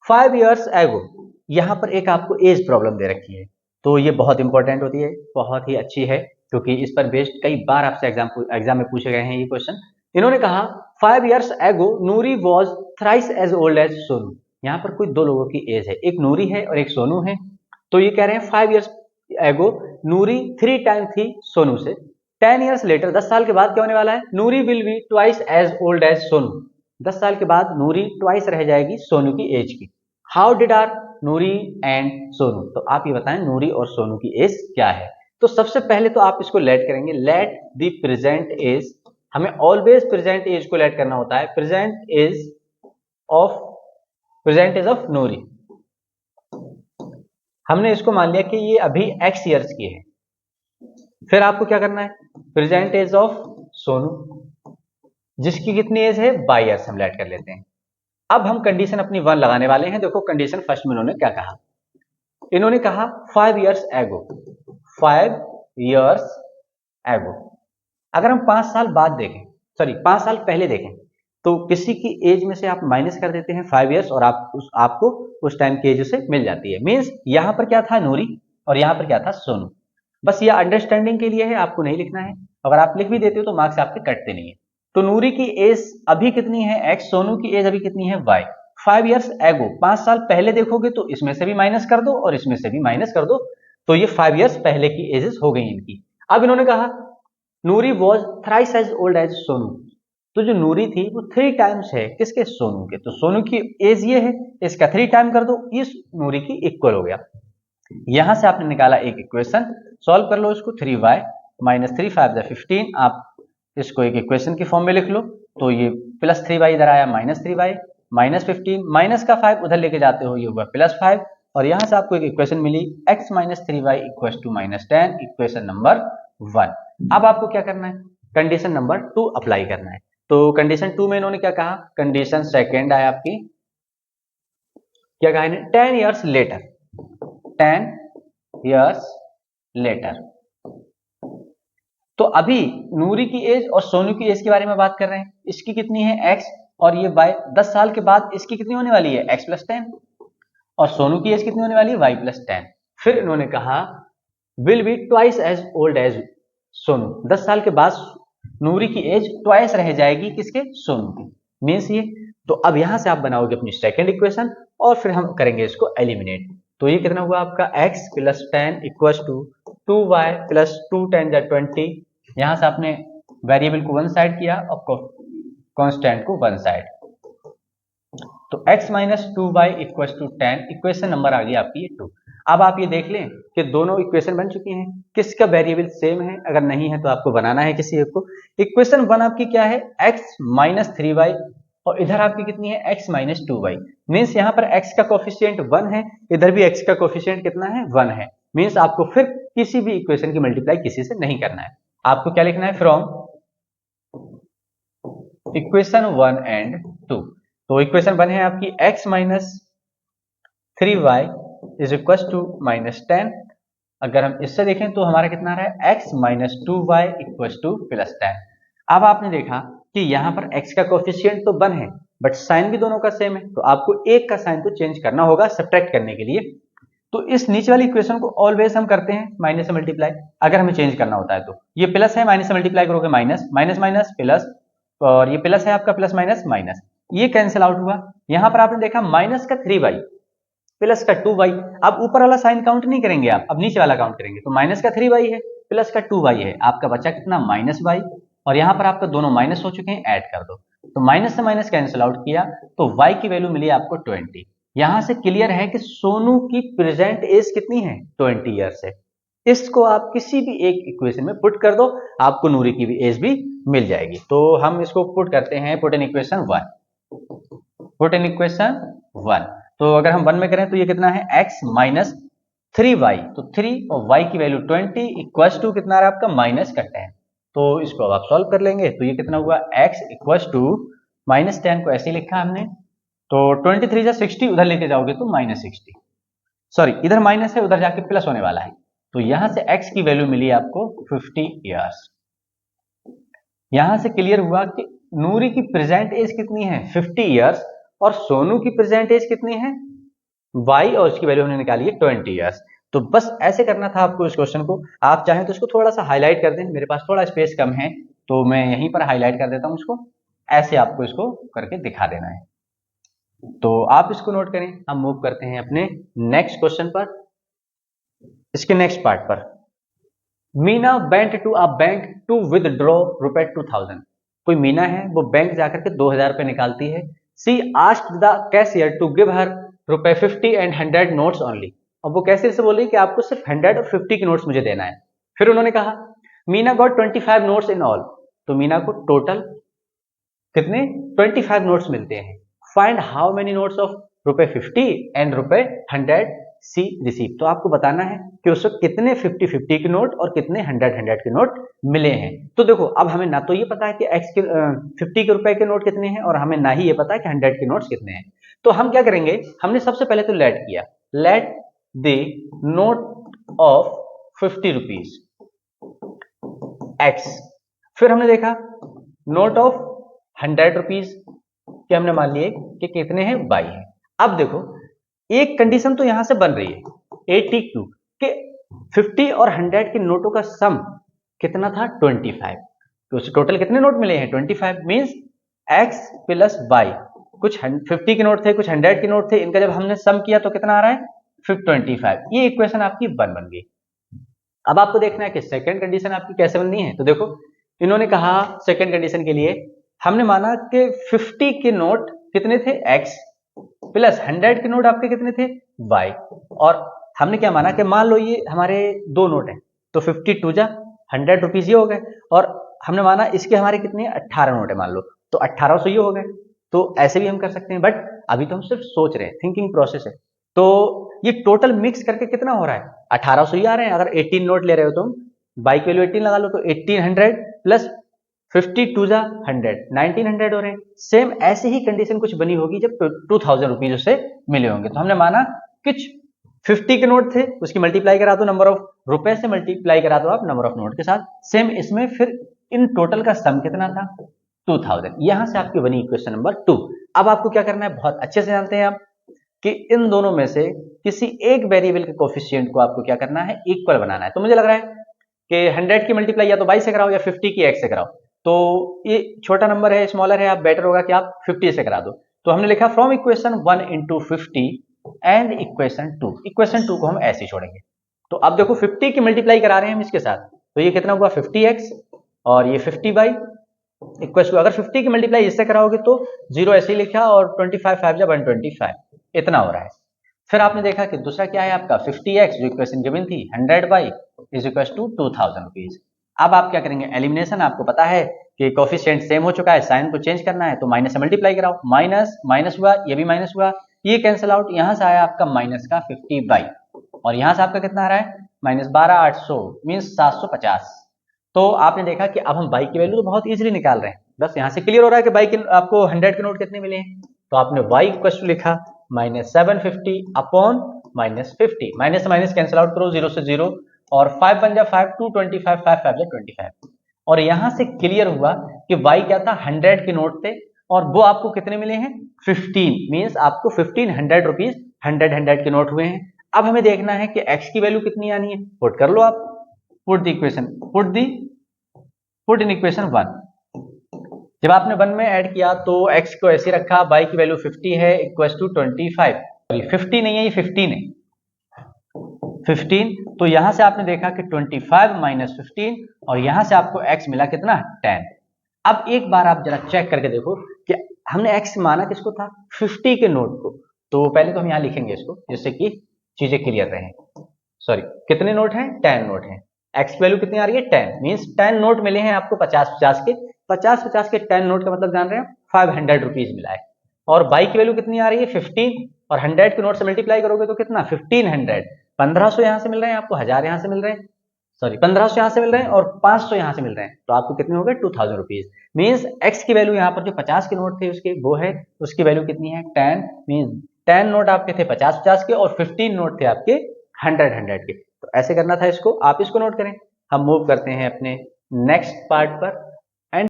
5 years एगो, यहाँ पर एक आपको एज प्रॉब्लम दे रखी है, तो ये बहुत इंपॉर्टेंट होती है, बहुत ही अच्छी है, क्योंकि इस पर बेस्ड कई बार आपसे एग्जाम में पूछे गए हैं ये क्वेश्चन। इन्होंने कहा 5 years ago Noori was thrice as old as Sonu. यहाँ पर कोई दो लोगों की एज है, एक नूरी है और एक सोनू है। तो ये कह रहे हैं 5 इयर्स एगो नूरी 3 टाइम थी सोनू से। 10 इयर्स लेटर, 10 साल के बाद क्या होने वाला है, Noori will be twice as old as Sonu. 10 साल के बाद नूरी ट्वाइस रह जाएगी सोनू की एज की। How did are Noori and Sonu, तो आप ये बताएं नूरी और सोनू की एज क्या है। तो सबसे पहले तो आप इसको लेट करेंगे, लेट द प्रेजेंट एज, हमें ऑलवेज प्रेजेंट एज को लेट करना होता है, प्रेजेंट एज ऑफ नूरी। हमने इसको मान लिया कि ये अभी x ईयर्स की है। फिर आपको क्या करना है, प्रेजेंट एज ऑफ सोनू, जिसकी कितनी एज है, y ईयर्स, हम लेट कर लेते हैं। अब हम कंडीशन अपनी 1 लगाने वाले हैं। देखो कंडीशन फर्स्ट में इन्होंने क्या कहा, इन्होंने कहा 5 इयर्स एगो, 5 इयर्स एगो। अगर हम 5 साल बाद देखें, सॉरी 5 साल पहले देखें, तो किसी की एज में से आप माइनस कर देते हैं 5 इयर्स और आपको उस टाइम की एज से मिल जाती है। मींस यहां पर क्या था, नूरी, और यहां पर क्या था, सोनू। बस ये अंडरस्टैंडिंग के लिए है, आपको नहीं लिखना है। अगर आप लिख भी देते हो तो मार्क्स आपके कटते नहीं है। तो नूरी की एज अभी कितनी है, x, सोनू की एज अभी कितनी है, y। 5 इयर्स एगो, 5 साल पहले देखोगे तो इसमें से भी माइनस कर दो और इसमें से भी माइनस कर दो, तो ये 5 इयर्स पहले की एजेस हो गई इनकी। अब इन्होंने कहा Noori was thrice as old as Sonu, तो जो नूरी थी वो 3 टाइम्स है किसके, सोनू के। तो सोनू की एज ये है, इसका 3 टाइम कर दो, इस नूरी की इक्वल हो गया। यहां से आपने निकाला एक इक्वेशन, सॉल्व कर लो इसको, 3y माइनस 3 5 15, आप इसको एक इक्वेशन की फॉर्म में लिख लो। तो ये प्लस 3y इधर आया, माइनस 3y माइनस 15, माइनस का 5 उधर लेके जाते हो, ये हुआ प्लस 5, और यहां से आपको एक इक्वेशन मिली x minus 3y equal to minus 10, equation number 1। अब आपको क्या करना है, कंडीशन नंबर 2 अप्लाई करना है। तो कंडीशन 2 में इन्होंने क्या कहा, कंडीशन सेकेंड है आपकी, क्या कहा इन्हें, 10 इयर्स लेटर, 10 इयर्स लेटर। तो अभी नूरी की एज और सोनू की एज के बारे में बात कर रहे हैं, इसकी कितनी है x और ये y। 10 साल के बाद इसकी कितनी होने वाली है, x प्लस 10, और सोनू की एज कितनी होने वाली है, y प्लस 10। फिर इन्होंने कहा will be twice as old as Sonu, 10 साल के बाद नूरी की एज ट्वाइस रह जाएगी किसके, सोनू की। मीन्स ये, तो अब यहां से आप बनाओगे अपनी सेकेंड इक्वेशन और फिर हम करेंगे इसको एलिमिनेट। तो ये कितना हुआ आपका, x plus 10 equal to 2y plus 2 10 20। यहां से आपने वेरिएबल को वन साइड किया और कांस्टेंट को वन साइड, तो x minus 2y equal to 10, equation number आ गई आपकी 2। अब आप ये देख लें कि दोनों इक्वेशन बन चुकी हैं, किसका वेरिएबल सेम है, अगर नहीं है तो आपको बनाना है किसी एक को। इक्वेशन 1 आपकी क्या है, x माइनस 3y, और इधर आपकी कितनी है, x माइनस 2y। मीन्स यहाँ पर x का कोफिशिएंट 1 है, इधर भी x का कोफिशिएंट कितना है, 1 है। मीन्स आपको फिर किसी भी इक्वेशन की मल्टीप्लाई किसी से नहीं करना है, आपको क्या लिखना है, फ्रॉम इक्वेशन 1 एंड 2। तो इक्वेशन 1 है आपकी x minus 3y is equal to minus 10। अगर हम इससे देखें तो हमारा कितना आ रहा है, x minus 2y equal two plus 10। अब आपने देखा कि यहाँ पर x का कोफिशिएंट तो 1 है, बट साइन भी दोनों का सेम है, तो आपको एक का साइन तो चेंज करना होगा सब्ट्रैक्ट करने के लिए। तो इस नीचे वाली इक्वेशन को ऑलवेज हम करते हैं माइनस से मल्टीप्लाई, अगर हमें चेंज करना होता है तो। ये प्लस है, माइनस से मल्टीप्लाई करोगे माइनस, माइनस माइनस प्लस, और ये प्लस है आपका, प्लस माइनस माइनस, ये कैंसिल आउट हुआ। यहां पर आपने देखा माइनस का 3y प्लस का 2y। अब ऊपर वाला साइन काउंट नहीं करेंगे आप, अब नीचे वाला काउंट करेंगे। तो माइनस का 3y है, प्लस का 2y है, आपका बचा कितना, माइनस y, और यहां पर आपका दोनों माइनस हो चुके हैं, ऐड कर दो। तो माइनस से माइनस कैंसिल आउट किया तो y की वैल्यू मिली आपको 20। यहां से क्लियर है कि सोनू की प्रेजेंट एज कितनी है, 20 ईयर्स है। इसको आप किसी भी एक इक्वेशन में पुट कर दो, आपको नूरी की भी एज भी मिल जाएगी। तो हम इसको पुट करते हैं, put in equation 1, put in equation 1। तो अगर हम 1 में करें तो ये कितना है, x माइनस 3y, तो 3 और y की वैल्यू 20 इक्वल टू कितना आ रहा है आपका, माइनस का 10। तो इसको अब आप सॉल्व कर लेंगे, तो ये कितना हुआ, x इक्वल टू माइनस 10 को ऐसे ही लिखा हमने, तो 23 जा 60 उधर लेके जाओगे तो माइनस 60, सॉरी इधर माइनस है उधर जाके प्लस होने वाला है। तो यहां से x की वैल्यू मिली आपको 50 ईयर्स। यहां से क्लियर हुआ कि नूरी की प्रेजेंट एज कितनी है, 50 ईयर्स, और सोनू की प्रेजेंट एज कितनी है, y और उसकी वैल्यू हमने निकाली है 20 ईयर्स। तो बस ऐसे करना था आपको इस क्वेश्चन को। आप चाहें तो इसको थोड़ा सा हाईलाइट कर दें, मेरे पास थोड़ा स्पेस कम है तो मैं यहीं पर हाईलाइट कर देता हूं इसको। ऐसे आपको इसको करके दिखा देना है, तो आप इसको नोट करें। हम मूव करते हैं अपने नेक्स्ट क्वेश्चन पर, इसके नेक्स्ट पार्ट पर। Meena went to a bank to withdraw रुपए 2000। कोई मीना है, वो बैंक जाकर के 2000 रुपए निकालती है। She asked the cashier to give her रुपए 50 एंड 100 नोट्स ओनली। अब वो कैशियर से बोली कि आपको सिर्फ 100 और 50 के नोट्स मुझे देना है। फिर उन्होंने कहा Meena got 25 notes in all. तो मीना को टोटल कितने 25 नोट्स मिलते हैं। Find how many notes of रुपए 50 एंड रुपए 100 सी रिसीव। तो आपको बताना है कि उस वक्त कितने 50-50 के नोट और कितने 100-100 के नोट मिले हैं। तो देखो अब हमें ना तो ये पता है कि एक्स के 50 के रुपए के नोट कितने हैं और हमें ना ही ये पता है कि 100 के नोट्स कितने हैं। तो हम क्या करेंगे, हमने सबसे पहले तो लेट किया, let the note of 50 rupees x. फिर हमने देखा नोट ऑफ 100 रुपीज के हमने मान लिए कि कितने हैं, 22 है। अब देखो एक कंडीशन तो यहां से बन रही है 82 कि 50 और 100 के नोटों का सम कितना था 25। तो उसे टोटल कितने नोट मिले हैं 25। मींस x प्लस y, कुछ 50 के नोट थे कुछ 100 के नोट थे, इनका जब हमने सम किया तो कितना आ रहा है 25। ये इक्वेशन आपकी बन गई। अब आपको देखना है कि सेकंड कंडीशन आपकी कैसे बननी है। तो देखो इन्होंने कहा सेकंड कंडीशन के लिए हमने माना कि 50 के नोट कितने थे x प्लस 100 के नोट आपके कितने थे y। और हमने क्या माना कि मान लो ये हमारे दो नोट हैं तो 52 जा 100 रुपीज ये हो गए, और हमने माना इसके हमारे कितने 18 नोट है मान लो, तो 1800 ये हो गए। तो ऐसे भी हम कर सकते हैं, बट अभी तो हम सिर्फ सोच रहे हैं, थिंकिंग प्रोसेस है। तो ये टोटल मिक्स करके कितना हो रहा है 1800 ही आ रहे हैं। अगर 18 नोट ले रहे हो तुम, बाई की वैल्यू 18 लगा लो, तो 1800 प्लस 52 जा 100 1900 हो रहे हैं। सेम ऐसे ही कंडीशन कुछ बनी होगी जब 2000 रुपीज उससे मिले होंगे। तो हमने माना कुछ 50 के नोट थे, उसकी मल्टीप्लाई करा दो नंबर ऑफ रुपए से, मल्टीप्लाई करा दो आप नंबर ऑफ नोट के साथ। सेम इसमें फिर इन टोटल का सम कितना था 2000। यहां से आपकी बनी इक्वेशन नंबर 2। अब आपको क्या करना है, बहुत अच्छे से जानते हैं आप कि इन दोनों में से किसी एक वेरिएबल के कोफिशिएंट को आपको क्या करना है, इक्वल बनाना है। तो मुझे लग रहा है कि 100 की मल्टीप्लाई या तो 22 से कराओ या 50 की x से कराओ। तो ये छोटा नंबर है, स्मॉलर है, आप बेटर होगा कि आप 50 से करा दो। तो हमने लिखा from equation 1 into 50 and equation 2। Equation 2 को हम ऐसे छोड़ेंगे। तो अब देखो 50 की मल्टीप्लाई करा रहे हैं हम इसके साथ, तो ये कितना हुआ 50x और ये 50y इक्वल टू, अगर 50 की मल्टीप्लाई इससे कराओगे तो 0 ऐसे ही लिखा और 25 5 जा 125 इतना हो रहा है। फिर आपने देखा कि दूसरा क्या है आपका 50x जो इक्वेशन गिवन थी 100y is equal to 2000 rupees. अब आप क्या करेंगे, एलिमिनेशन आपको पता है कि कोफिशिएंट सेम हो चुका है, साइन को चेंज करना है तो माइनस से मल्टीप्लाई कराओ, माइनस माइनस हुआ, ये भी माइनस हुआ, ये कैंसिल आउट, यहां से आया आपका माइनस का 50y और यहां से आपका कितना आ रहा है माइनस 12800 मीन 750। तो आपने देखा कि अब हम बाई की वैल्यू तो बहुत इजीली निकाल रहे हैं, बस यहां से क्लियर हो रहा है कि बाई के आपको 100 के नोट कितने मिले हैं। तो आपने y इक्वल टू लिखा माइनस 750 अपॉन माइनस 50, माइनस से माइनस कैंसिल आउट करो 0 से 0 और 5 बन जा 5 2 25 5 5 जा 25। और यहां से क्लियर हुआ कि y क्या था 100 के नोट थे और वो आपको कितने मिले हैं 15, मींस आपको 1500 रुपीज 100 के नोट हुए हैं। अब हमें देखना है कि x की वैल्यू कितनी आनी है, पुट कर लो आप, put the equation, put in equation 1। जब आपने 1 में ऐड किया तो x को ऐसे रखा, y की वैल्यू 50 है इक्वल टू 25, 50 नहीं है ये 15 है 15। तो यहां से आपने देखा कि 25 माइनस 15 और यहां से आपको x मिला कितना 10। अब एक बार आप जरा चेक करके देखो कि हमने x माना किसको था 50 के नोट को। तो पहले तो हम यहां लिखेंगे इसको जिससे कि चीजें क्लियर रहे। सॉरी कितने नोट हैं 10 नोट हैं, x की वैल्यू कितनी आ रही है 10, मींस 10 नोट मिले हैं आपको 50-50 के, 50-50 के 10 नोट का मतलब जान रहे हैं 500 रुपीज मिला है। और y की वैल्यू कितनी आ रही है 15 और 100 के नोट से मल्टीप्लाई करोगे तो कितना 1500, 1500 यहां से मिल रहे हैं आपको, 1000 यहां से मिल रहे हैं, सॉरी 1500 यहां से मिल रहे हैं और 500 यहां से मिल रहे हैं, तो आपको कितने हो गए 2000 रुपीज। मींस x की वैल्यू यहां पर जो 50 के नोट थे उसके वो है, उसकी वैल्यू कितनी है 10, मींस 10 नोट आपके थे 50-50 के और 15 नोट थे आपके 100 के। तो ऐसे करना था इसको, आप इसको नोट करें। हम मूव करते हैं अपने नेक्स्ट पार्ट पर।